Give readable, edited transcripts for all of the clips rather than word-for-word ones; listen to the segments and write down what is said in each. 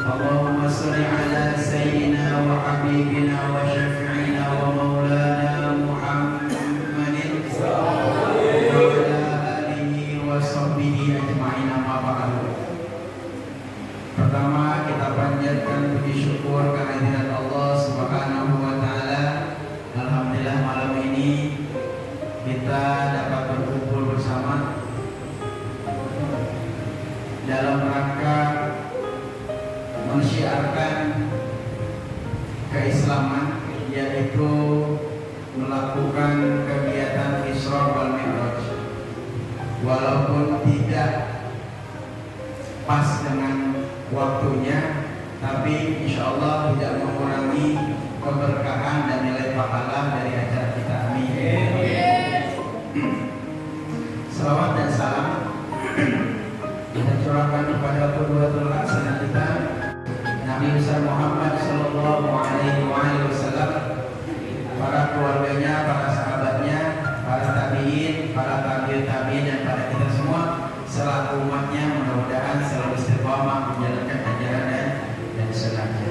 Allahumma shalli ala sayyidina wa habibina wa syafi'ina wa maulana Muhammadin wa ala alihi wa sahbihi ajma'in, amma ba'du. Pertama, kita panjatkan puji syukur kehadirat Allah Subhanahu wa taala. Alhamdulillah, malam ini kita dapat berkumpul bersama dalam rangka mensyiarkan keislaman, yaitu melakukan kegiatan Isra wal Mi'raj. Walaupun tidak pas dengan waktunya, tapi insya Allah tidak mengurangi keberkahan dan nilai pahala dari acara kita. Amin. Salawat dan salam kita curahkan kepada qudwatul hasanah kita, Nabi besar Muhammad sallallahu alaihi wasallam, para keluarganya, para sahabatnya, para tabi'in, para tabi'ut tabi'in, dan para kita semua selaku umatnya. Mudah-mudahan selalu istiqamah menjalankan ajaran dan sunnahnya.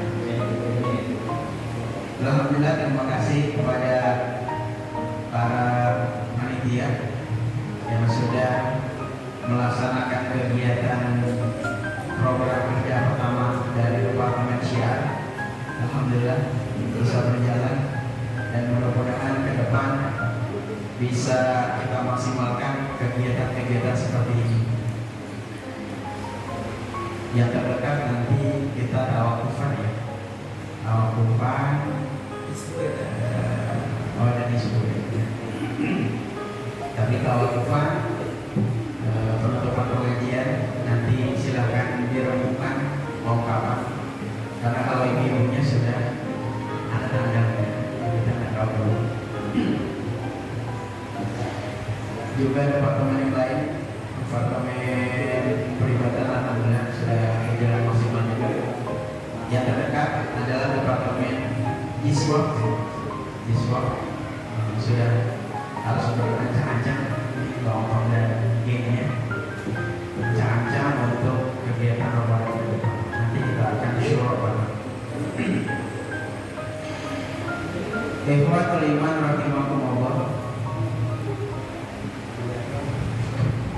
Alhamdulillah, terima kasih kepada para panitia yang sudah melaksanakan kegiatan program kerja pertama dari Departemen Syiar. Alhamdulillah bisa berjalan, dan mudah-mudahan ke depan bisa kita maksimalkan kegiatan-kegiatan seperti ini. Yang terdekat nanti kita tawakufan ya, tawakufan dan disebut. Tapi tawakufan penutupan pengajian nanti silahkan dirembukan mau kapan, karena kalau ibunya sudah ada tanggalnya, kita nggak tahu dulu. Juga departemen yang lain, departemen peribadatan, alhamdulillah sudah berjalan maksimal juga. Yang terdekat adalah departemen Iswak sudah harus berancang-ancang lowong dan gengnya, ancang-ancang untuk kegiatan Ramadan ke depan. Nanti kita akan syukur. Ikhwatul iman rahimakumullah.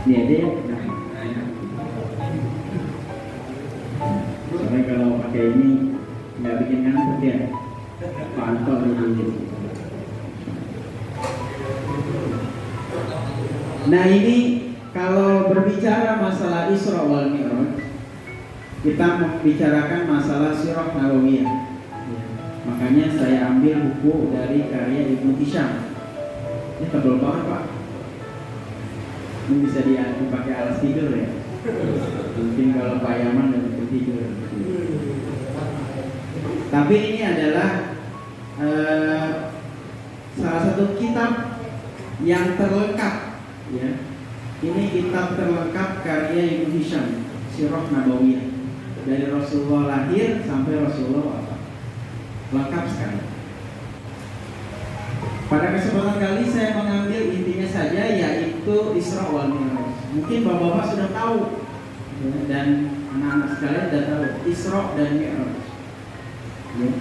Ini aja ya. Soalnya kalau pakai ini nggak bikin ngantuk ya. Pantau dulu. Nah, ini kalau berbicara masalah Isra wal Mi'raj, kita membicarakan masalah Sirah Nabawiyah. Makanya saya ambil buku dari karya Ibnu Hisham. Ini tebal banget, Pak. Ini bisa dipakai alas tidur ya. Mungkin kalau Pak Yaman dan bisa tidur. Tapi ini adalah salah satu kitab yang terlengkap. Ya, ini kitab terlengkap karya Ibnu Hisham, Sirah Nabawiyah, dari Rasulullah lahir sampai Rasulullah wafat, lengkap sekali. Pada kesempatan kali saya mengambil intinya saja, yaitu Isra wal Mi'raj. Mungkin bapak-bapak sudah tahu, ya, dan anak-anak sekalian sudah tahu Isra dan Mi'raj. Ya.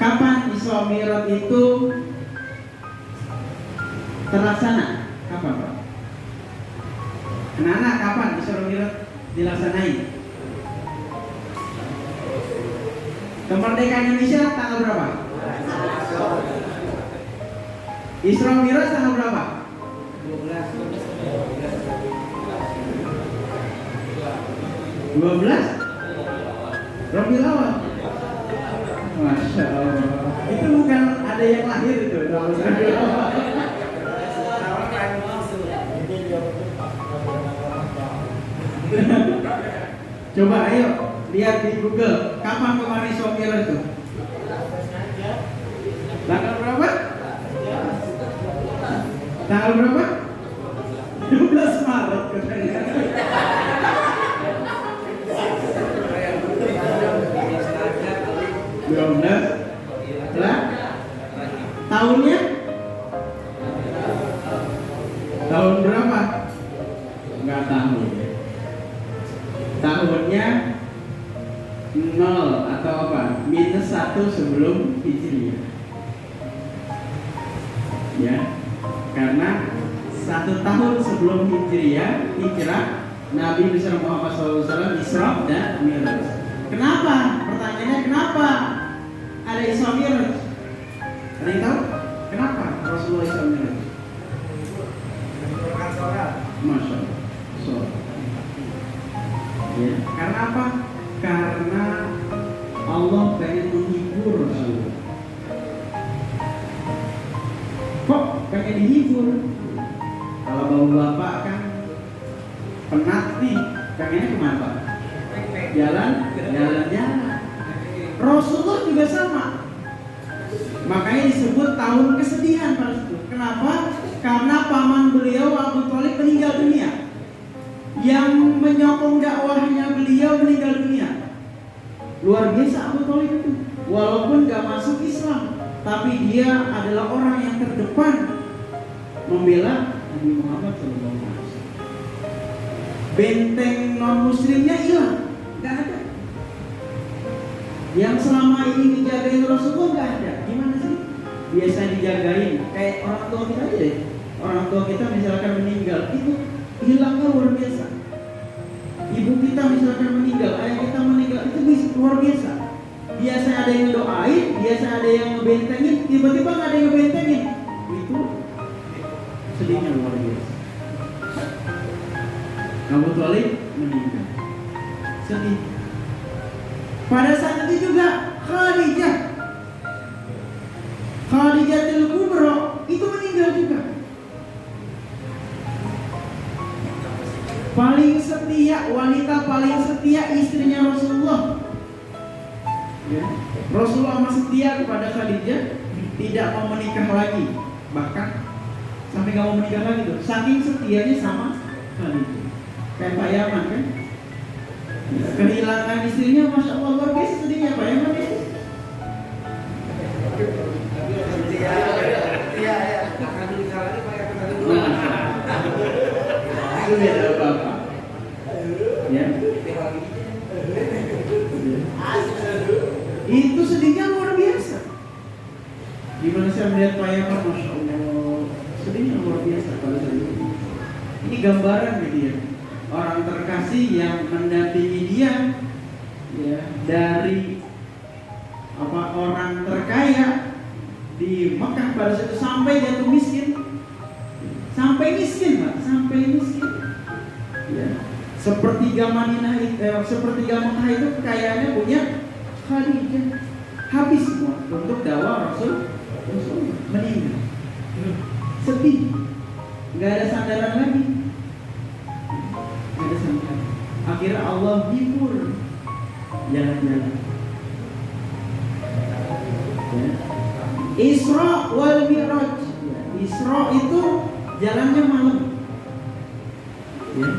Kapan Isra Mi'raj itu terlaksana? Kapan, Pak? Anak-anak, kapan Isra Mi'raj dilaksanain? Kemerdekaan Indonesia tanggal berapa? Isra Mi'raj tanggal berapa? 12 Rabiul Awal. Masya Allah. Itu bukan ada yang lahir itu. Coba ayo lihat di Google, kapan kemarin Isra Mi'raj itu? Tanggal berapa? Tanggal berapa? 12 Maret katanya. Lah, tahunnya? Tahun berapa? Enggak tahu. Tahunnya nol atau apa? Minus 1 sebelum Hijriah. Ya. Karena 1 tahun sebelum hijrah Nabi besar Muhammad SAW Isra dan Mi'raj. Kenapa? Pertanyaannya kenapa ada Isra Mi'raj? Ada yang tahu? Kenapa Rasulullah Isra Mi'raj? Masya Allah. Ya. Karena apa? Karena Allah pengen menghibur Rasulullah. Kok pengen dihibur? Kalau bapak kan penat nih, pengennya kemana Pak? Jalan. Rasulullah juga sama. Makanya disebut tahun kesedihan pada situ. Kenapa? Karena paman beliau Abu Thalib meninggal dunia. Yang menyokong dakwahnya beliau meninggal dunia. Luar biasa Abu Thalib itu. Walaupun gak masuk Islam, tapi dia adalah orang yang terdepan membela Nabi Muhammad SAW. Benteng non muslimnya hilang, nggak ada. Yang selama ini dijagain Rasulullah nggak ada. Gimana sih? Biasa dijagain kayak orang tua kita aja deh. Orang tua kita misalkan meninggal, itu hilangnya luar biasa. Ibu kita misalkan meninggal, ayah kita meninggal, itu luar biasa. Biasa ada yang doain, biasa ada yang ngebentengin, tiba-tiba nggak ada yang ngebentengin. Itu sedihnya luar biasa. Abu Thalib meninggal, sedih. Pada saat itu juga Khadijatul Kubra itu meninggal juga. Paling setia, wanita paling setia istrinya Rasulullah. Ya. Rasulullah masih setia kepada Khadijah, tidak mau menikah lagi, bahkan sampai nggak mau menikah lagi tuh. Saking setianya sama Khadijah. Kayak Pak Yaman kan, kehilangan istrinya, masya Allah luar biasa sedihnya Pak Yaman ya. Itu beda apa-apa. Ya. Itu sedihnya luar biasa. Gimana saya melihat Pak Yaman, masya Allah, sedihnya luar biasa pada saat itu. Ini gambaran gitu ya. Orang terkasih yang mendampingi dia, ya, dari orang terkaya di Mekah pada saat itu sampai jatuh miskin, sampai miskin. Ya. Sepertiga Mekah itu kekayaannya punya Khadijah, habis semua untuk dakwah Rasul meninggal, sedih, nggak ada sandaran lagi. Akhirnya Allah hibur jalan-jalan. Ya. Isra wal Mi'raj. Isra itu jalannya malam. Ya.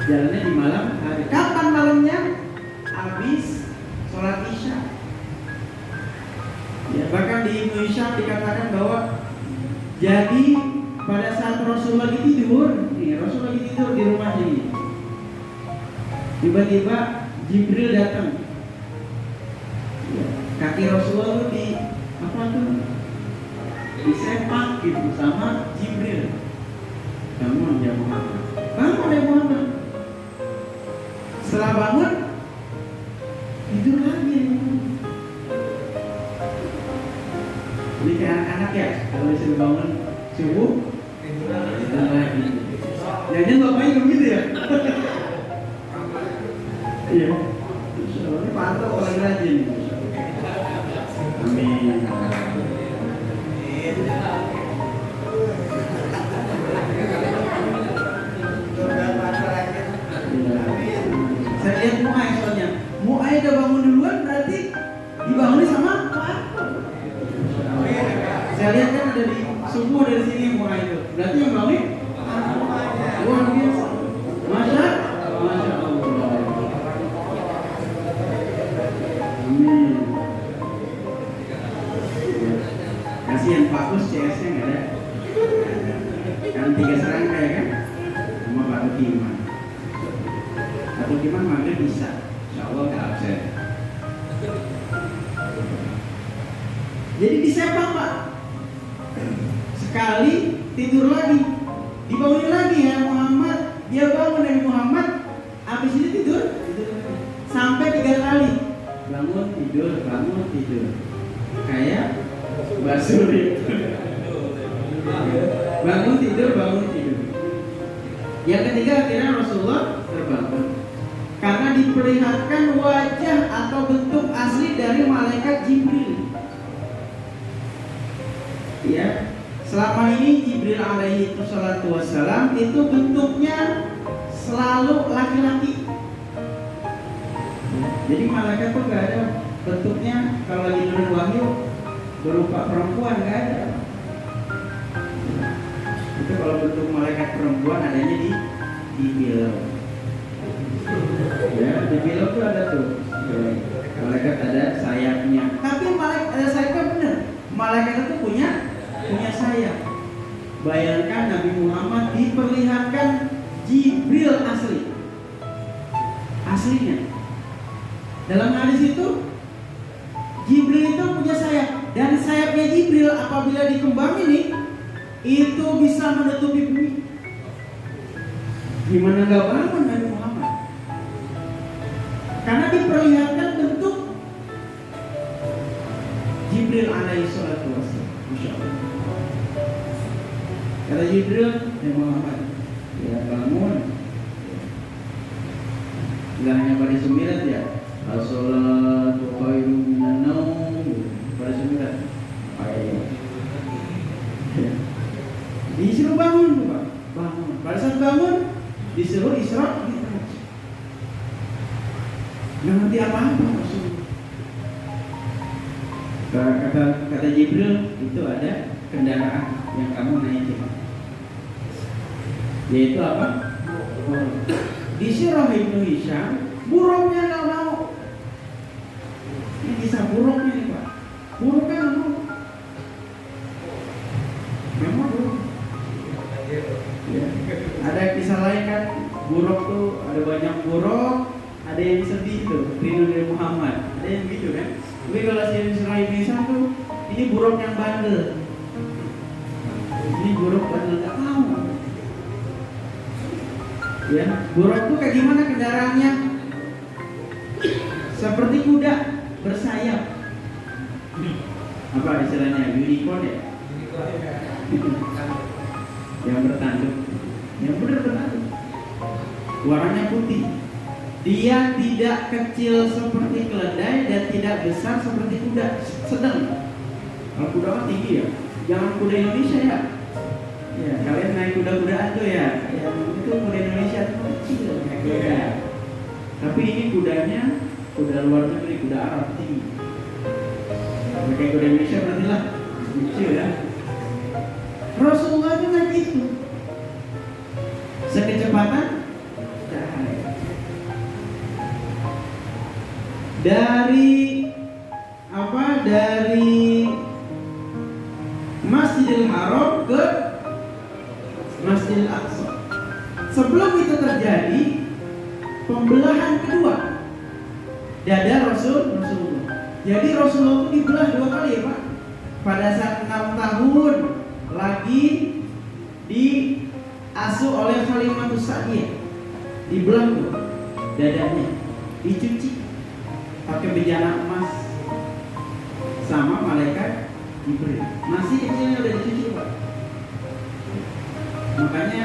Jalannya di malam hari. Kapan malamnya? Habis sholat Isya. Ya, bahkan di Ibnu Hisham dikatakan bahwa jadi pada saat Rasul lagi tidur, Rasul lagi tidur di rumahnya ini. Tiba-tiba Jibril datang. Ya, kaki Rasulullah itu disepak gitu sama Jibril. Bangun ya Muhammad. Setelah bangun, tidur lagi. Jadi kayak anak-anak ya, kalau disuruh bangun subuh, tidur lagi. Jadi bapaknya begitu ya. Iya. Ini pantau orang rajin. Amin. Saya lihat Mu'ay soalnya. Mu'ay udah bangun duluan berarti dibangun sama Pak. Saya lihat kan ada di subuh dari sini Mu'ay itu. Berarti yang bangun luar biasa. Masya Allah. Kasihan Pak Kus CS-nya nggak ada. Kan 3 serangkai kan, sama Pak Tukiman. Pak Tukiman mager bisa, insya Allah nggak absen. Jadi disepang Pak. Sekali tidur lagi, dibangunin lagi ya Muhammad. Dia bangun Nabi Muhammad, habis itu tidur sampai 3 kali. Bangun tidur, kayak basuri. Bangun tidur. Yang ketiga akhirnya Rasulullah terbangun karena diperlihatkan wajah atau bentuk asli dari malaikat Jibril. Ya, selama ini Jibril alaihi wassalatu wassalam itu bentuknya selalu laki-laki. Jadi malaikat tuh gak ada bentuknya kalau lagi turun wahyu berupa perempuan, gak ada. Itu kalau bentuk malaikat perempuan adanya di film. Ya, di film tuh ada tuh malaikat ada sayapnya. Tapi malaikat ada sayapnya bener. Malaikat itu punya sayap. Bayangkan Nabi Muhammad diperlihatkan Jibril aslinya. Dalam hadis itu Jibril itu punya sayap, dan sayapnya Jibril apabila dikembang ini itu bisa menutupi bumi. Gimana gak bangun Nabi Muhammad? Karena diperlihatkan bentuk Jibril alaihi salatu wassalam. Masya Allah. Kata Jibril, Nabi Muhammad, ya bangun. Gak hanya pada 9 ya. As-salatu khairun minan naum. Pada 9. Disuruh bangun tuh Pak. Bangun. Pada saat bangun disuruh Isra Mi'raj. Nggak ngerti apa-apa Rasulullah. Kata Jibril, itu ada kendaraan yang kamu naikin. Yaitu apa? Di Sirah Ibnu Hisham, burungnya nggak mau. Ini bisa burungnya nih Pak. Burungnya nggak mau. Memang burung. Ya. Ada kisah lain kan, buruk tuh ada banyak buruk, ada yang sedih tuh, rindu dari Muhammad, ada yang gitu kan. Tapi kalau si Sirah Ibnu Hisham tuh, ini buruk yang bandel. Ini buruk bandel nggak mau. Ya, buruk tuh kayak gimana kendaraannya? Seperti kuda bersayap. Apa istilahnya? Unicorn ya? Yang bertanduk. Yang benar bertanduk. Warnanya putih. Dia tidak kecil seperti keledai dan tidak besar seperti kuda. Sedang. Kalau kuda kan tinggi ya. Jangan kuda Indonesia ya. Ya, kalian naik kuda-kudaan tuh ya. Yang itu kuda Indonesia tuh kecil kayak kuda. Tapi ini kudanya kuda luar negeri, kuda Arab tinggi. Kayak kuda Indonesia berarti lah kecil ya. Rasulullah itu naik itu sekecepatan cahaya dari Masjidil Haram ke Masjidil Aqsa. Sebelum itu terjadi pembelahan kedua dada Rasulullah. Jadi Rasulullah itu dibelah 2 kali ya Pak. Pada saat 6 tahun lagi diasuh oleh Khalimatus Sa'diyah, dibelah tuh dadanya, dicuci pakai bejana emas sama malaikat Jibril. Masih kecilnya udah dicuci Pak. Makanya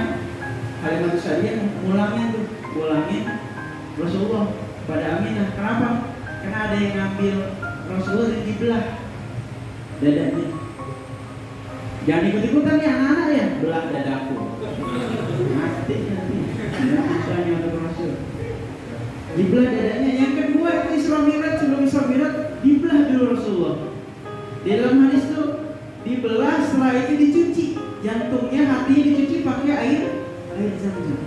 Khalimatus Sa'diyah ngulangin Rasulullah pada Aminah. Kenapa? Karena ada yang ngambil Rasulullah dan dibelah dadanya. Jangan ikut-ikutan ya anak-anak ya, belah dadaku. Mati nanti. Susahnya untuk Rasul. Dibelah dadanya. Yang kedua itu Isra Mi'raj. Sebelum Isra Mi'raj dibelah dulu Rasulullah. Di dalam hadis itu dibelah, setelah itu dicuci. Jantungnya, hatinya dicuci pakai air Zam-Zam.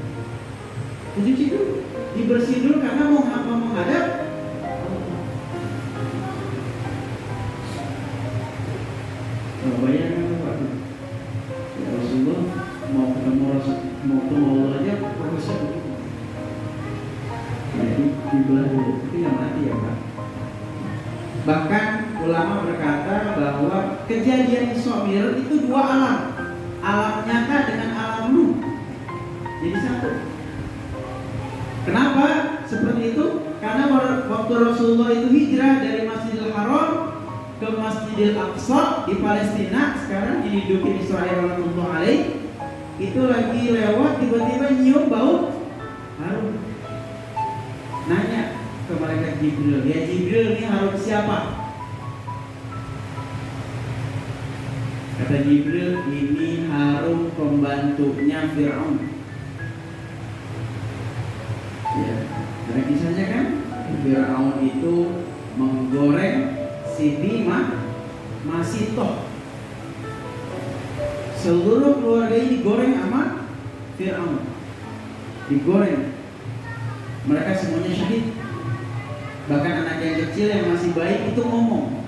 Dicuci dulu, dibersihin dulu karena mau menghadap. Bayangkan Pak, ya Rasulullah mau ketemu Allah aja prosesnya begitu. Jadi dibelah dulu, itu yang mati ya Pak. Bahkan ulama berkata bahwa kejadian Isra Mi'raj itu dua alam, alam nyata dengan alam ruh, jadi satu. Kenapa seperti itu? Karena waktu Rasulullah itu hijrah dari Masjidil Haram ke Masjidil Aqsa di Palestina, sekarang diduduki Israel rahmatullah alaih, itu lagi lewat tiba-tiba nyium bau harum. Nanya ke malaikat Jibril, ya Jibril, ini harum siapa? Kata Jibril, ini harum pembantunya Fir'aun. Ya, karena kisahnya kan Fir'aun itu menggoreng Siti Masitoh. Seluruh keluarga ini digoreng sama Fir'aun, digoreng. Mereka semuanya syahid. Bahkan anak yang kecil yang masih baik itu ngomong,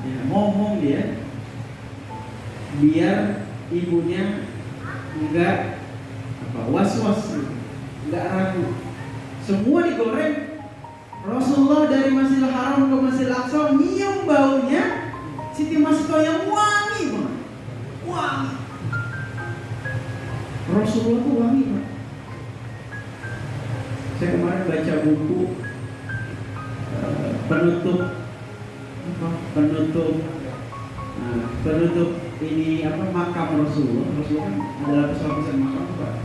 ya, ngomong dia biar ibunya enggak was-was, enggak ragu. Semua digoreng. Rasulullah dari Masjidil Haram ke Masjidil Aqsa nyium baunya Siti Masitoh yang wangi banget. Wangi. Rasulullah tuh wangi Pak. Saya kemarin baca buku penutup ini makam Rasulullah. Rasulullah kan adalah pesan-pesan makam Pak.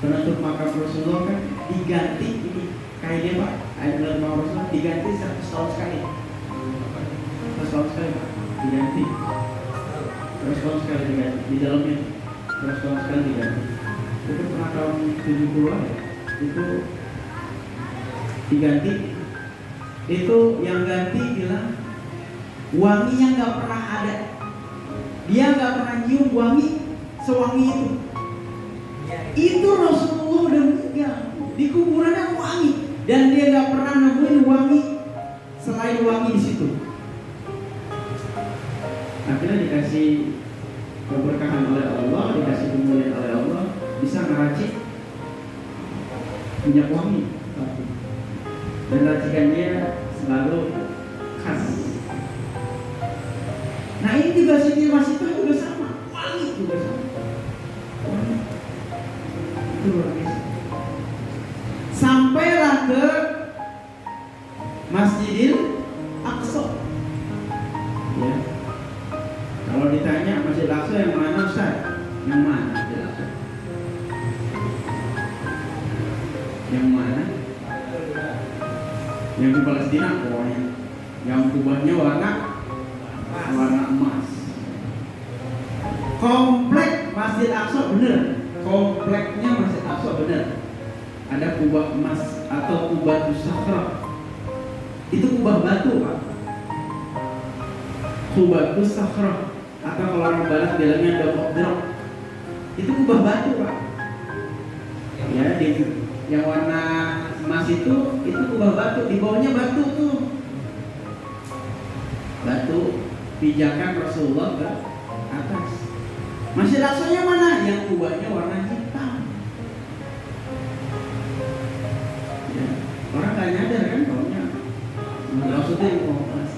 Penutup makam Rasulullah kan diganti ini kainnya Pak. Ayat dalam makam Rasulullah diganti 100 tahun sekali. 100 tahun sekali Pak, diganti. 100 tahun sekali diganti di dalamnya. 100 tahun sekali diganti. Itu pernah tahun 70-an ya. Itu diganti. Itu yang ganti bilang wanginya nggak pernah ada. Dia nggak pernah nyium wangi sewangi itu. Itu Rasulullah udah meninggal, di kuburannya wangi, dan dia nggak pernah nemuin wangi selain wangi di situ. Akhirnya dikasih keberkahan oleh Allah, dikasih kemuliaan oleh Allah, bisa ngeracik minyak wangi. Dan racikannya selalu khas. Nah ini juga Siti Masitoh juga sama, wangi juga sama. Wangi. Itu luar biasa. Sampailah ke Masjidil Aqsa. Ya. Kalau ditanya Masjidil Aqsa yang mana Ustaz? Yang mana Masjidil Aqsa? Yang mana? Yang di Palestina pokoknya. Yang kubahnya warna emas. Komplek Masjid Aqsa bener. Kompleknya Masjid Aqsa bener. Ada kubah emas atau kubah Sakhra. Itu kubah batu Pak. Kubah Sakhra atau kalau orang Barat bilangnya Dom. Itu kubah batu Pak. Ya, yang warna emas itu kubah batu, di bawahnya batu tuh. Batu pijakan Rasulullah ke atas. Masjid Aqsa-nya mana? Yang kubahnya warna hitam. Ya, orang nggak nyadar kan baunya. Maksudnya emas.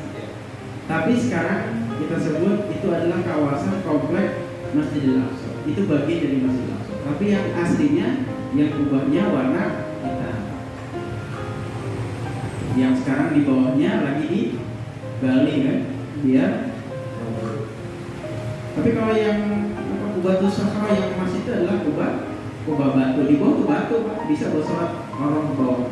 Tapi sekarang kita sebut itu adalah kawasan komplek Masjidil Aqsa. Itu bagian dari Masjidil Aqsa. Tapi yang aslinya yang kubahnya warna hitam. Yang sekarang di bawahnya lagi digali kan, biar. Tapi kalau yang kubah Sakhra yang emas itu adalah kubah batu. Di bawah tuh batu Pak, bisa bersolat orang ke bawah.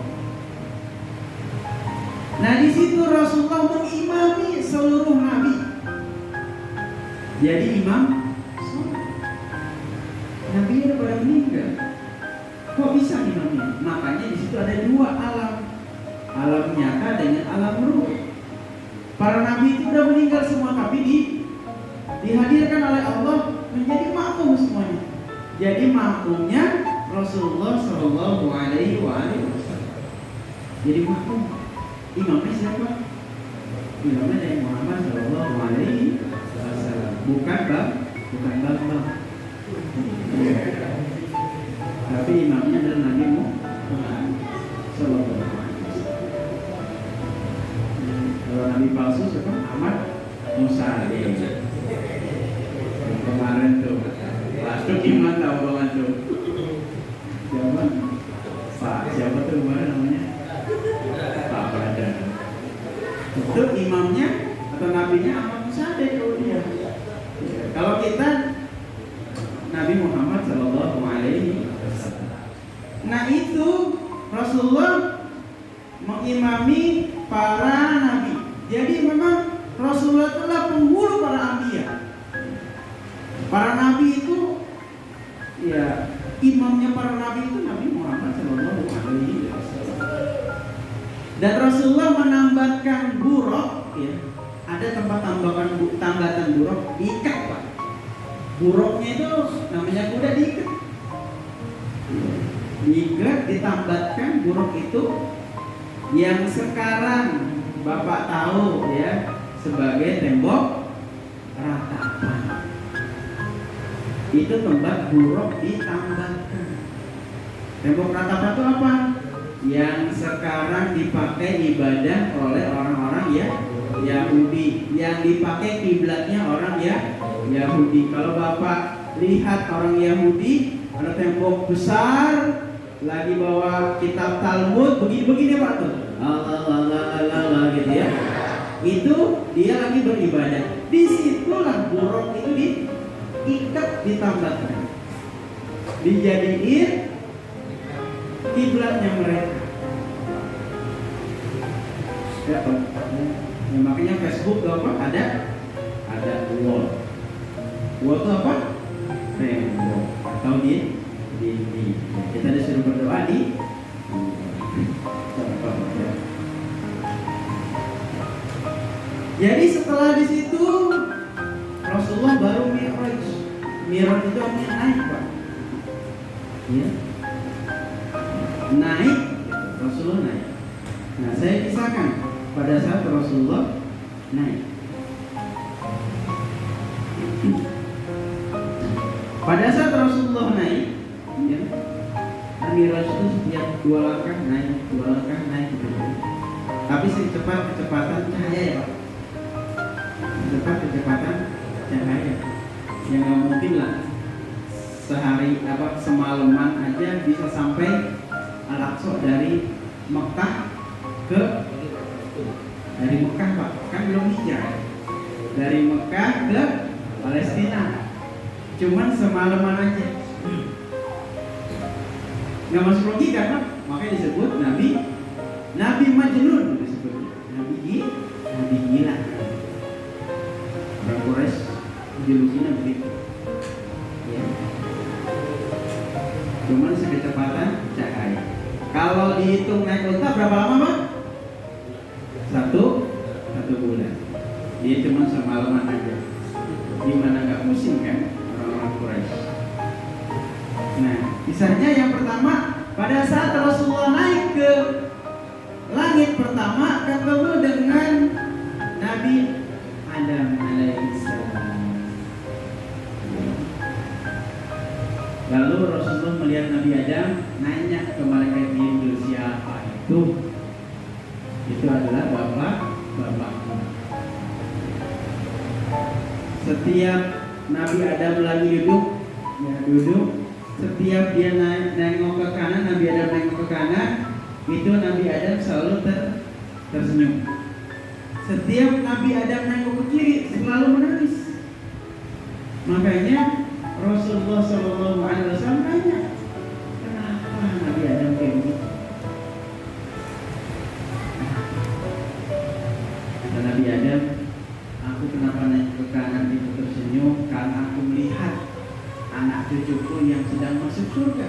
Nah di situ Rasulullah mengimami seluruh nabi. Jadi imam sholat. Nabi udah pada meninggal. Kok bisa imamnya? Makanya di situ ada dua alam. Alam nyata dengan alam ruh. Para nabi itu sudah meninggal semua, tapi dihadirkan oleh Allah menjadi makmum semuanya. Jadi makmumnya Rasulullah Shallallahu Alaihi Wasallam. Jadi makmum. Imamnya siapa? Imamnya dari Muhammad Shallallahu Alaihi Wasallam. Bukan bang. Tapi imamnya adalah Nabi Muhammad Shallallahu Alaihi Wasallam. Kalau nabi palsu siapa? Ahmad Musa kemarin tuh. Lalu gimana tahu banget tuh? Siapa? Pak siapa tuh kemarin namanya? Pak Prada. Itu imamnya atau nabinya Ahmad Musa kalau dia. Kalau kita Nabi Muhammad Sallallahu Alaihi Wasallam. Nah itu Rasulullah mengimami para nabi. Jadi memang Rasulullah adalah penghulu para anbiya. Para nabi itu, ya imamnya para nabi itu Nabi Muhammad Sallallahu Alaihi Wasallam. Dan Rasulullah menambahkan buruk, ya, ada tempat tambatan buruk diikat, Pak. Buruknya itu namanya kuda diikat. Diikat, ditambatkan buruk itu yang sekarang Bapak tahu ya sebagai tembok ratapan. Itu tempat buruk ditambatkan. Tembok ratapan itu apa? Yang sekarang dipakai ibadah oleh orang-orang ya Yahudi, yang dipakai kiblatnya orang ya Yahudi. Kalau Bapak lihat orang Yahudi ada tembok besar, lagi bawa kitab Talmud begini Pak tuh, Allah gitu ya. Itu dia lagi beribadah. Disitulah buruk itu diikat, ditambatkan, dijadiin kiblatnya mereka. Ya, ya, makanya Facebook tuh apa? Ada wall. Wall itu apa? Tembok atau dinding. Kita disuruh berdoa di Jadi setelah di situ Rasulullah baru Mi'raj. Mi'raj itu artinya naik, Pak. Ya. Naik, Rasulullah naik. Nah, saya kisahkan pada saat Rasulullah naik. Pada saat Rasulullah naik, ya, Mi'raj itu setiap 2 langkah naik, 2 langkah naik gitu. Tapi secepat kecepatan cahaya ya, Pak. Secepat kecepatan cahaya. Ya nggak mungkin lah sehari semalaman aja bisa sampai Al-Aqsa dari Mekah dari Mekah, Pak, kan belum hijrah. Dari Mekah ke Palestina cuman semalaman aja. Nggak masuk logika, Pak. Makanya disebut Nabi Majnun, disebut Nabi gila. Orang Quraisy julukinya begitu. Ya. Cuman sekecepatan cahaya. Kalau dihitung naik unta berapa lama, Pak? Satu bulan. Dia cuma semalaman aja. Gimana nggak pusing kan orang-orang Quraisy? Nah, kisahnya yang pertama pada saat Rasulullah naik ke langit pertama ketemu dengan Nabi Adam alaihissalam. Lalu Rasulullah melihat Nabi Adam, nanya ke malaikat Jibril, siapa itu? Itu adalah bapaknya. Setiap Nabi Adam lagi duduk, setiap dia nengok ke kanan, Nabi Adam nengok ke kanan, itu Nabi Adam selalu tersenyum. Setiap Nabi Adam nengok ke kiri selalu menangis. Makanya Rasulullah SAW nanya, kenapa Nabi Adam kayak gitu? Kata Nabi Adam, aku kenapa nengok ke kanan itu tersenyum? Karena aku melihat anak cucuku yang sedang masuk surga.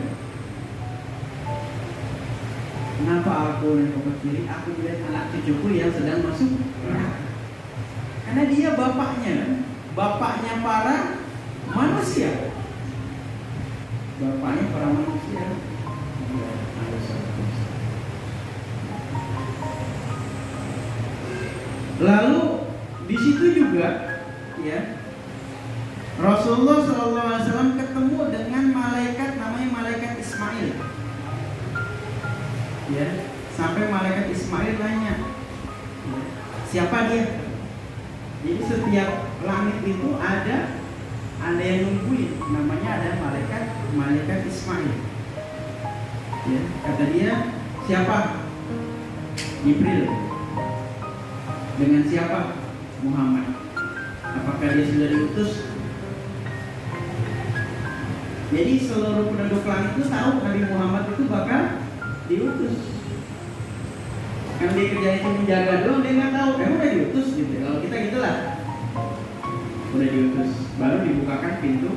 Kenapa aku nengok ke kiri? Aku melihat anak cucuku yang sedang masuk neraka. Karena dia bapaknya para manusia. Bapaknya para manusia. Lalu di situ juga, ya, Rasulullah SAW ketemu dengan malaikat namanya malaikat Ismail. Ya, sampai malaikat Ismail nanya, Siapa dia? Jadi setiap langit itu ada yang nungguin, namanya ada malaikat Ismail. Ya, kata dia, siapa? Jibril. Dengan siapa? Muhammad. Apakah dia sudah diutus? Jadi seluruh penduduk langit itu tahu Nabi Muhammad itu bakal diutus. Kan dia kerjanya itu menjaga doang, dia nggak tahu. Udah diutus gitu. Kalau kita gitulah. Udah diutus, baru dibukakan pintu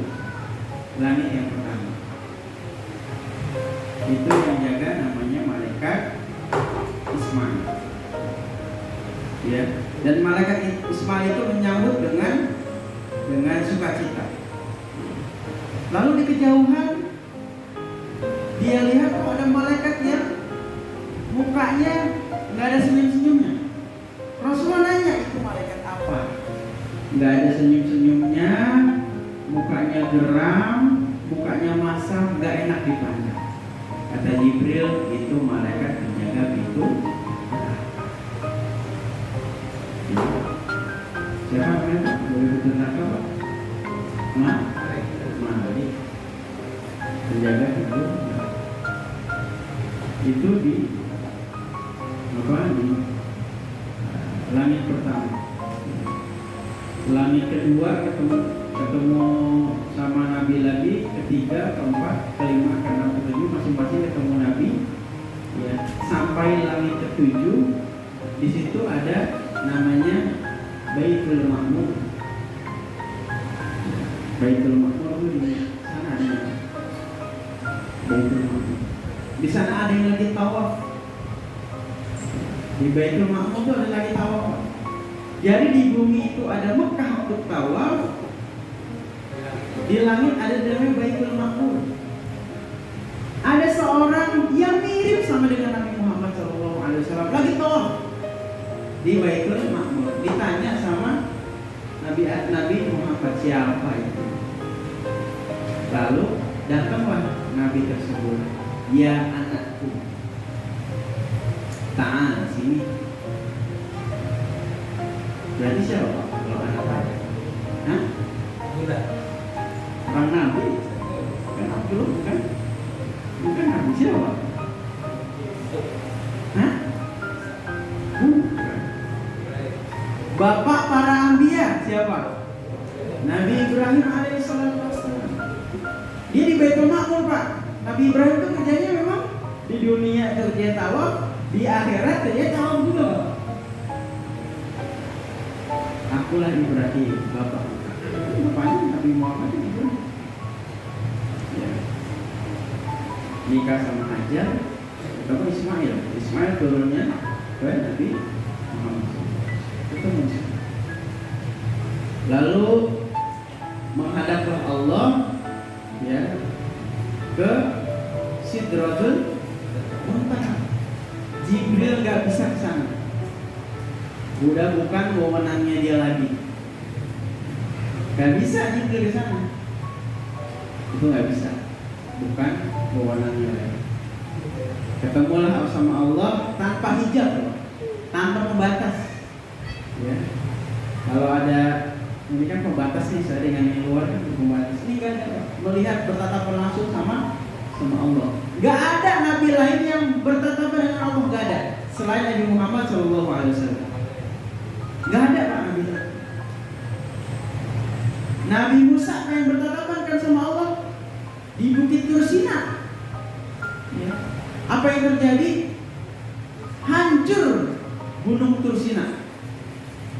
langit yang pertama. Itu yang jaga namanya malaikat Ismail. Ya, dan malaikat Ismail itu menyambut dengan sukacita. Lalu di kejauhan dia lihat ada malaikat yang mukanya nggak ada senyum-senyumnya. Rasulullah nanya, itu malaikat apa? Nggak ada senyum-senyumnya, mukanya geram, mukanya masam, nggak enak dipandang. Kata Jibril, itu malaikat penjaga pintu. Siapa namanya? Boleh betul neraka Pak? Malik. Penjaga pintu. Itu di langit pertama. Langit kedua ketemu sama Nabi lagi, ketiga, keempat, kelima, keenam, ketujuh, masing-masing ketemu Nabi. Ya, sampai langit ketujuh, di situ ada namanya Baitul Ma'mur. Baitul Ma'mur itu di sana ada. Baitul Ma'mur. Di sana ada yang lagi tawaf. Di Baitul Ma'mur itu ada lagi tawaf. Jadi di bumi itu ada Mekah untuk tawaf, di langit ada namanya Baitul Ma'mur. Ada seorang yang mirip sama dengan Nabi Muhammad SAW lagi tawaf di Baitul Ma'mur. Ditanya sama Nabi Muhammad, siapa itu? Lalu datanglah Nabi tersebut, ya anakku, ta'al sini. Berarti siapa kalau anak saya? Hah? Orang Nabi? Kan Abdul bukan? Bukan Nabi siapa? Hah? Bukan. Bapak para anbiya siapa? Nabi Ibrahim alaihissalam. Dia di Baitul Ma'mur Pak. Nabi Ibrahim itu kerjanya memang di dunia kerja tawaf, di akhirat kerja tawaf juga. Akulah Ibrahim, bapaknya Nabi Muhammad Ibrahim. Ya. Nikah sama Hajar, atau Ismail turunnya ke Nabi Muhammad. Ketemu. Lalu menghadaplah Allah, ya, ke Sidratul Muntaha. Jibril nggak bisa ke sana. Udah bukan wewenangnya dia lagi. Gak bisa Jibril di sana. Itu gak bisa. Bukan wewenangnya lagi. Ketemulah sama Allah tanpa hijab, tanpa pembatas. Ya. Kalau ada, ini kan pembatas nih, saya dengan yang luar kan pembatas. Ini kan melihat bertatapan langsung sama Allah. Gak ada nabi lain yang bertatapan dengan Allah, gak ada. Selain Nabi Muhammad SAW. Gak ada Pak Nabi. Nabi Musa yang bertatapan kan sama Allah di Bukit Tursina. Ya. Apa yang terjadi? Hancur Gunung Tursina.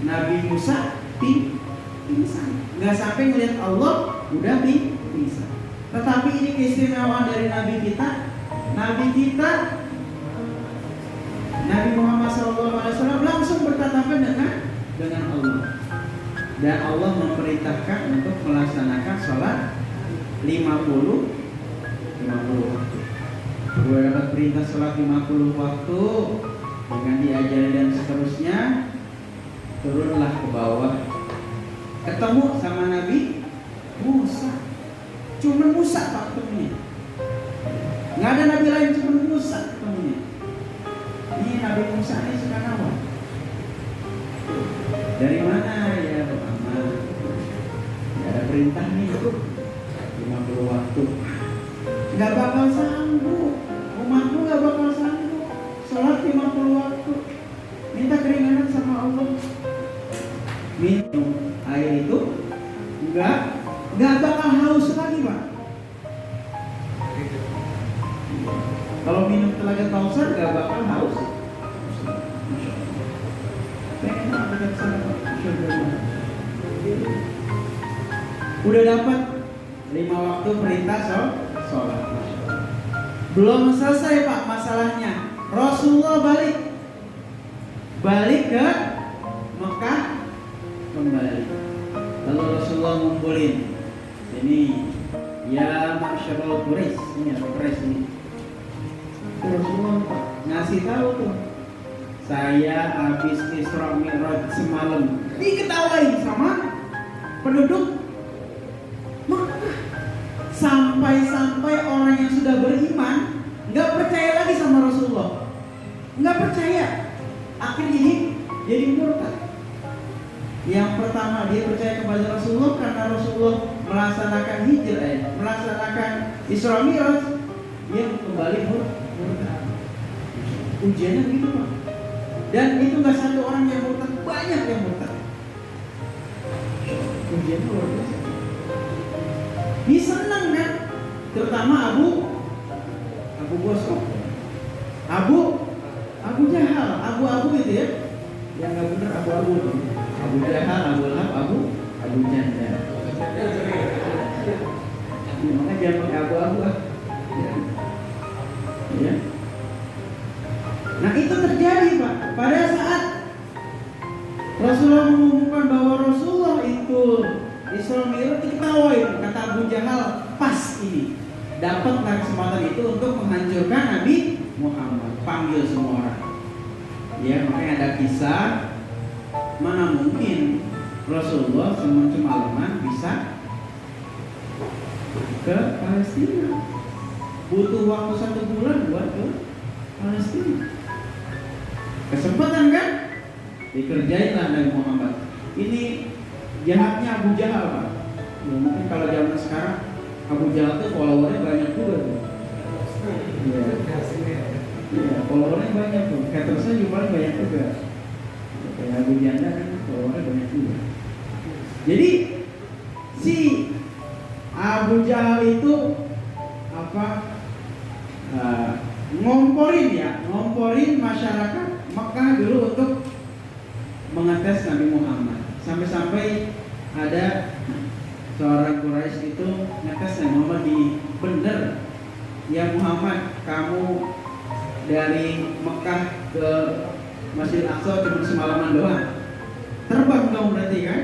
Nabi Musa pingsan. Gak sampai ngelihat Allah, udah pingsan. Tetapi ini keistimewaan dari Nabi kita. Nabi Muhammad SAW langsung bertatapan dengan Allah. Dan Allah memerintahkan untuk melaksanakan sholat 50 waktu. Gue dapat perintah sholat 50 waktu dengan diajari dan seterusnya. Turunlah ke bawah, ketemu sama Nabi Musa. Cuma Musa Pak ketemunya. Nggak ada nabi lain, cuma Musa ketemunya. Ini Nabi Musa ini suka nawar. Dari mana ya Muhammad? Gak ada perintah nih, 50 waktu. Gak bakal sanggup, umatmu gak bakal sanggup sholat 50 waktu. Minta keringanan sama Allah. Minum air itu gak bakal haus lagi Pak. Kalau minum telaga Kausar gak bakal haus. Pengen dekat sana Pak. Udah dapat 5 waktu perintah sholat. Belum selesai Pak masalahnya. Rasulullah balik ke Mekah kembali. Lalu Rasulullah ngumpulin ini, ya masyarul Quraisy, ini apa Quraisy ini? Rasulullah ngasih tahu tuh, saya habis Isra Mi'raj semalam. Diketawain sama penduduk Mekah. Sampai orang yang sudah beriman nggak percaya lagi sama Rasulullah, nggak percaya. Akhirnya jadi murtad. Yang pertama dia percaya kepada Rasulullah karena Rasulullah melaksanakan melaksanakan Isra Mi'raj, dia kembali murtad. Ujiannya begitu Pak. Dan itu nggak satu orang yang murtad, banyak yang murtad. Ujiannya luar biasa. Dia senang kan, terutama Abu Gosok, Abu Jahal, Abu gitu ya, yang nggak benar Abu tuh. Abu Jahal, Abu Lahab, Abu Janda. Makanya jangan pakai Abu ya. Nah itu terjadi Pak. Pada saat Rasulullah mengumumkan bahwa Rasulullah itu Isra Mi'raj, diketawain. Kata Abu Jahal, pas ini dapatlah kesempatan itu untuk menghancurkan Nabi Muhammad. Panggil semua orang. Ya, makanya ada kisah, mana mungkin Rasulullah semalaman bisa ke Palestina. Butuh waktu 1 bulan buat ke Palestina. Kesempatan kan? Dikerjainlah Nabi Muhammad. Ini jahatnya Abu Jahal Pak. Ya, mungkin kalau zaman sekarang Abu Jahal tuh followernya banyak juga tuh. Iya, followernya banyak tuh. Hatersnya juga banyak juga. Kayak Abu Janda kan followernya banyak juga. Jadi si Abu Jahal itu ngomporin masyarakat Mekah dulu untuk mengetes Nabi Muhammad. Sampai-sampai ada seorang Quraisy itu ngetes Nabi Muhammad, di bener ya Muhammad, kamu dari Mekah ke Masjidil Aqsa cuma semalaman doang, terbang kamu berarti kan,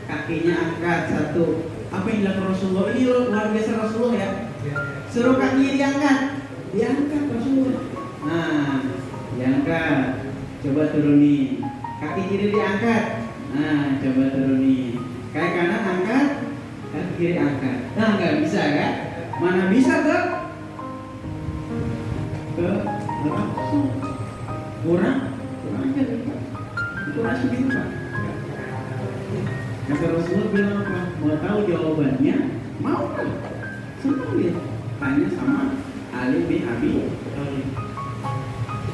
kakinya angkat satu. Apa yang dilakukan Rasulullah ini luar biasa. Rasulullah ya, suruh kakinya diangkat Rasulullah. Nah, diangkat, coba turunin. Kaki kiri diangkat, nah coba turunin. Kaki kanan angkat, kaki kiri angkat. Nah nggak bisa kan? Mana bisa ke kurang aja kurang sedikit Pak. Kata Rasulullah bilang apa? Mau tahu jawabannya? Mau kan? Senang dia. Tanya sama Ali bin Abi Thalib.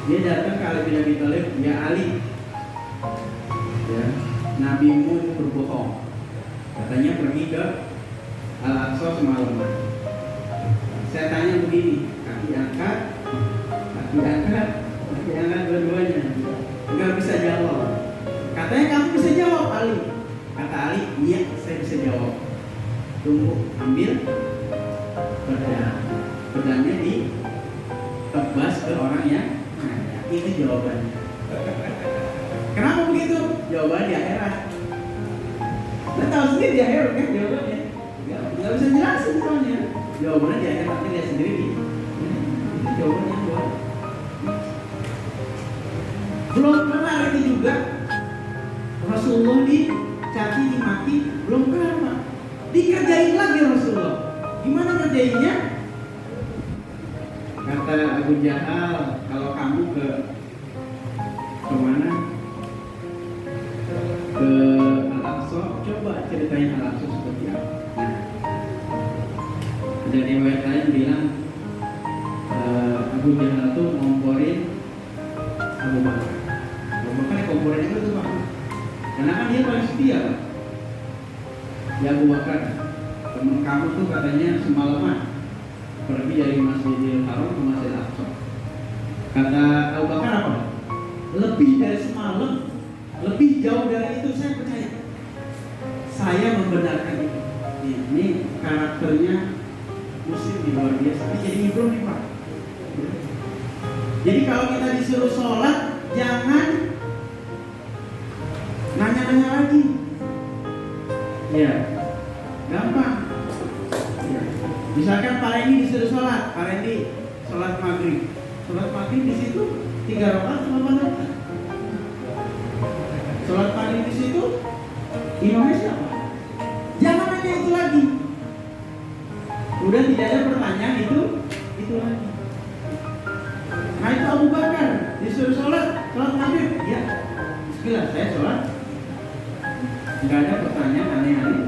Dia datang ke Ali bin Abi Thalib, ya Ali, ya, nabimu berbohong. Katanya pergi ke Al-Aqsa semalaman. Saya tanya begini, kaki angkat dua-duanya. Enggak bisa jawab. Katanya kamu bisa jawab Ali. Kata Ali, iya saya bisa jawab. Tunggu, ambil pedangnya ditebas ke orang yang nanya. Itu jawabannya. Kenapa begitu? Jawabannya di akhirat. Kita tahu sendiri di akhirat kan jawabannya. Nggak bisa jelasin soalnya. Jawabannya di akhirat, nanti lihat sendiri. Itu jawabannya buat. Belum kelar itu juga. Rasulullah dicaci, dimaki, belum kelar Pak. Dikerjain lagi Rasulullah. Gimana kerjainnya? Kata Abu Jahal, kalau kamu ke mana? Coba ceritain Al-Aqsa seperti apa. Nah, ada riwayat lain bilang Abu Jahal tuh ngomporin Abu Bakar. Abu Bakar komporin itu tuh Pak, karena kan dia paling setia Pak. Ya Abu Bakar, teman kamu tuh katanya semalaman pergi dari Masjidil Haram ke Masjidil Aqsa. Kata Abu Bakar apa? Lebih dari semalam, lebih jauh dari itu, saya percaya. Saya membenarkan itu. Ini karakternya Muslim di luar biasa. Tapi jadi ibro nih Pak. Jadi kalau kita disuruh sholat, jangan nanya-nanya lagi. Ya, gampang. Ya. Misalkan Pak Rendi disuruh sholat, Pak Rendi sholat maghrib. Sholat maghrib di situ 3 rakaat sama 4 rakaat. Sholat maghrib di situ imamnya siapa? Jangan nanya itu lagi. Udah tidak ada pertanyaan itu lagi. Nah itu Abu Bakar disuruh sholat maghrib, ya bismillah saya sholat. Nggak ada pertanyaan aneh-aneh.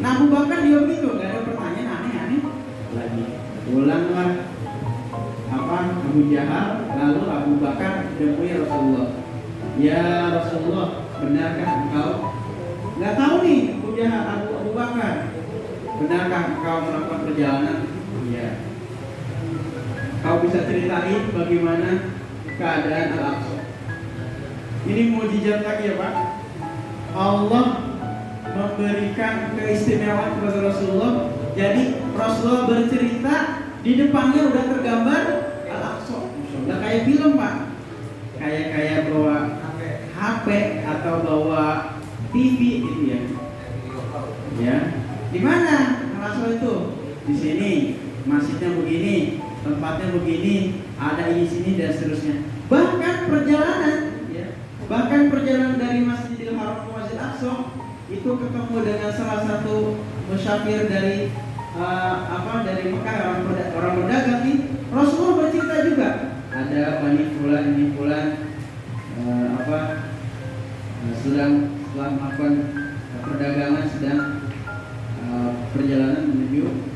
Nah Abu Bakar juga begitu, nggak ada pertanyaan aneh-aneh lagi. Ulanglah Abu Jahal, lalu Abu Bakar menemui Rasulullah. Ya Rasulullah, benarkah engkau? Nggak tahu nih Abu Jahal, Abu Bakar, benarkah engkau melakukan perjalanan? Iya. Kau bisa ceritain bagaimana keadaan Al-Aqsa? Ini mukjizat lagi ya Pak. Allah memberikan keistimewaan kepada Rasulullah. Jadi Rasulullah bercerita, di depannya udah tergambar Al-Aqsa. Udah kayak film Pak. Kayak bawa HP atau bawa TV gitu ya. Ya. Di mana Al-Aqsa itu? Di sini. Masjidnya begini, tempatnya begini, ada di sini dan seterusnya. Bahkan perjalanan dari Masjidil Haram ke Masjidil Aqsa itu ketemu dengan salah satu musyafir dari dari Mekah, orang berdagang nih. Rasulullah bercerita juga, ada Bani Fulan ini Fulan sedang melakukan perdagangan, sedang perjalanan menuju.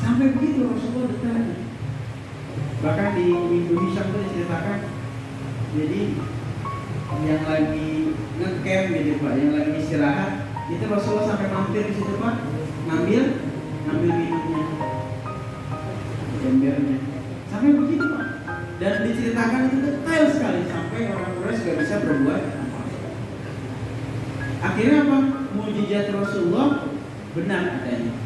Sampai begitu Rasulullah bertanya. Bahkan di Indonesia itu diceritakan, jadi yang lagi ngecamp gitu Pak, yang lagi istirahat, itu Rasulullah sampai mampir di situ Pak, ngambil minumnya, embernya. Sampai begitu Pak. Dan diceritakan itu detail sekali sampai orang Quraisy gak bisa berbuat apa. Akhirnya apa? Mukjizat Rasulullah benar adanya.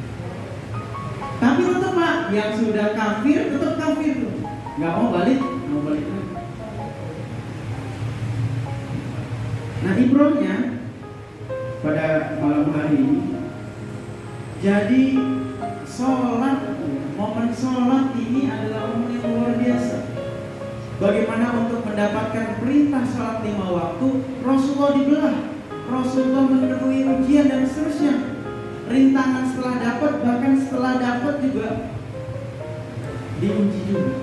Tapi tetap Pak, yang sudah kafir tetap kafir tuh, nggak mau balik lagi. Nah ibrohnya pada malam hari ini, jadi momen sholat ini adalah momen yang luar biasa. Bagaimana untuk mendapatkan perintah sholat 5 waktu, Rasulullah dibelah, Rasulullah menemui ujian dan seterusnya. Rintangan setelah dapat, bahkan setelah dapat juga diuji juga.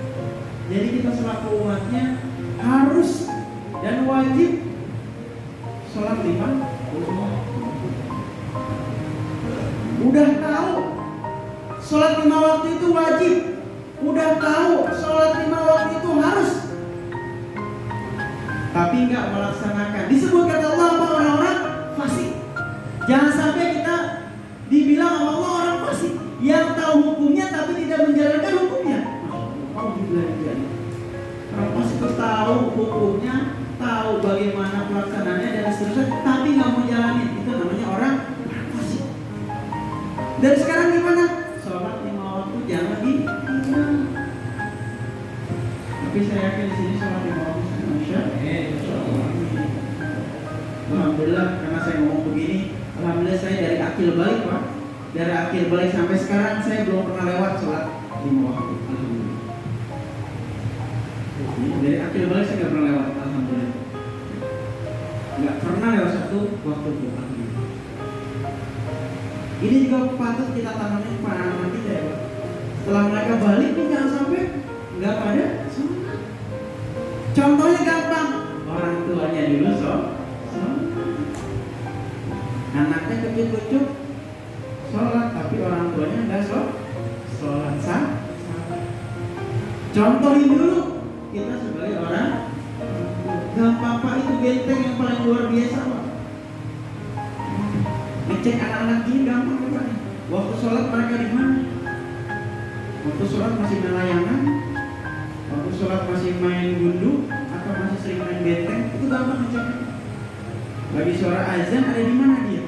Jadi kita selaku umatnya harus dan wajib sholat 5 waktu. Udah tahu sholat 5 waktu itu wajib, udah tahu sholat 5 waktu itu harus, tapi nggak melaksanakan. Disebut kata Allah apa? Orang-orang fasik. Jangan sampai kita dibilang sama Allah orang fasik yang tahu hukumnya tapi tidak menjalankan hukumnya. Orang fasik itu tahu hukumnya, tahu bagaimana pelaksanaannya dan seterusnya, tapi nggak mau jalanin. Itu namanya orang fasik. Dan sekarang gimana? Sholat 5 waktu jangan ditinggal. Tapi saya yakin di sini sholat 5 waktu Masya Allah. Alhamdulillah, karena saya ngomong begini, alhamdulillah saya dari akil balik Pak. Dari akil balik sampai sekarang saya belum pernah lewat sholat 5 waktu. Alhamdulillah. Dari akil balik saya nggak pernah lewat. Alhamdulillah. Nggak pernah lewat 1 waktu itu. Alhamdulillah. Ini juga patut kita tanamin para anak kita ya Pak. Setelah mereka balik nih jangan sampai nggak pada sholat. Contohnya gampang, orang tuanya dulu sholat. ujuk-ujuk sholat, tapi orang tuanya nggak sholat sah. Contohin dulu kita sebagai orang. Gak apa-apa, itu benteng yang paling luar biasa Pak. Ngecek anak-anak ini gampang Pak. Waktu sholat mereka di mana? Waktu sholat masih main layangan, waktu sholat masih main gundu, atau masih sering main benteng, itu gampang ngeceknya. Lagi suara azan ada di mana dia?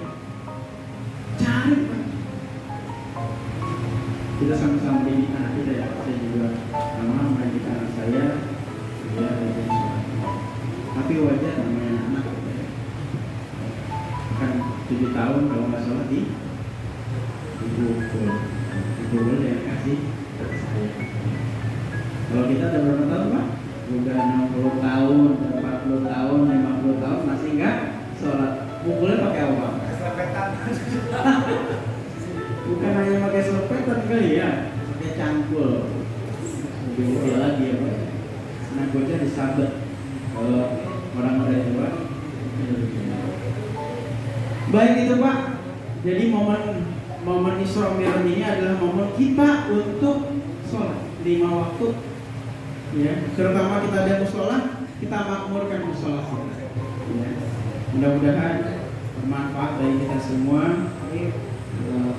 Cari Pak. Kita sama-sama didik anak kita ya. Saya juga sama mendidik anak saya, dia rajin sholat. Tapi wajar namanya anak ya. Kan 7 tahun kalau nggak sholat dipukul yang kasih saya. Kalau kita udah berapa tahun Pak? Udah 60 tahun, 40 tahun, 50 tahun masih nggak sholat. Pukulnya pakai apa? Selepetan. Bukan hanya pakai selepetan kali ya, pakai cangkul. Lebih mudah lagi ya Pak. Anak bocah disabet. Kalau orang udah tua. Baik itu Pak. Jadi momen Isra Mi'raj ini adalah momen kita untuk sholat 5 waktu. Ya, terutama kita ada musola, kita makmurkan musola kita. Ya. Mudah-mudahan bermanfaat bagi kita semua.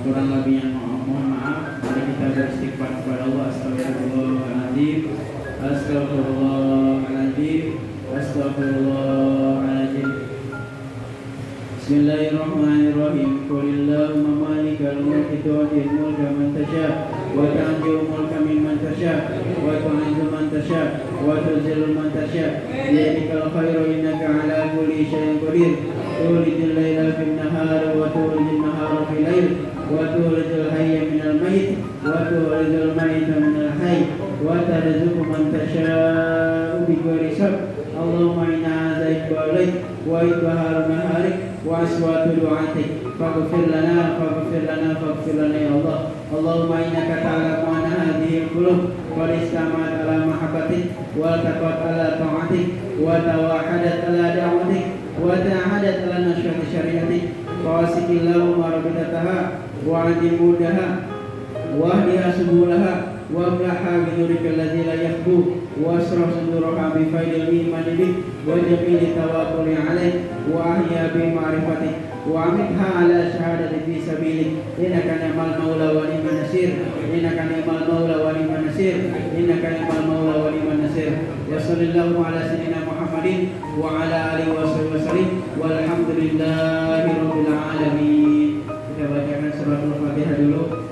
Kurang lebihnya mohon maaf. Mari kita beristighfar kepada Allah. Astagfirullahaladzim, astagfirullahaladzim, astagfirullahaladzim. Bismillahirrahmanirrahim. Qulillahumma malikal mulki tu'til mulka man tasha' wa tanzi'ul mulka mimman tasha' wa tu'izzu man tasha' wa tuzillu man tasha' biyadikal khairu innaka 'ala kulli syai'in qadir. Tulijul laila fin nahari wa tulijul nahara fil lail wa tulijul hayya minal mayyit wa tulijul mayyita minal hayy wa tarzuqu man tasha'u bighairi hisab. Allahumma inna a'udzu wa ithaharu naharik wa aswatu du'atik faghfir lana ya Allah. Allahumma innaka ta'lamu anna hadhihi al-qulub qad istama'at ala mahabbatik wa taqat ala ta'atik wa tawahadat ala da'watik wa ta'ahadat ala nashrati syariatik fawasikillahu marabidataha wa adimudaha wa ahdiha subulaha wa amlaha binurika alladhi la yakhbu wa asraf suduraha bi faidil imani bik wa jamili tawakkuli alaik wa ahya bi ma'rifatik wa amitha ala syahadati fi sabilik innaka ni'mal maula wa ni'man nasir innaka ni'mal maula wa ni'man nasir innaka ni'mal maula wa ni'man nasir. Wa sallallahu ala sayyidina Muhammadin wa ala alihi wa sallam walhamdulillahi rabbil alamin. Kita bacakan suratul Fatihah dulu.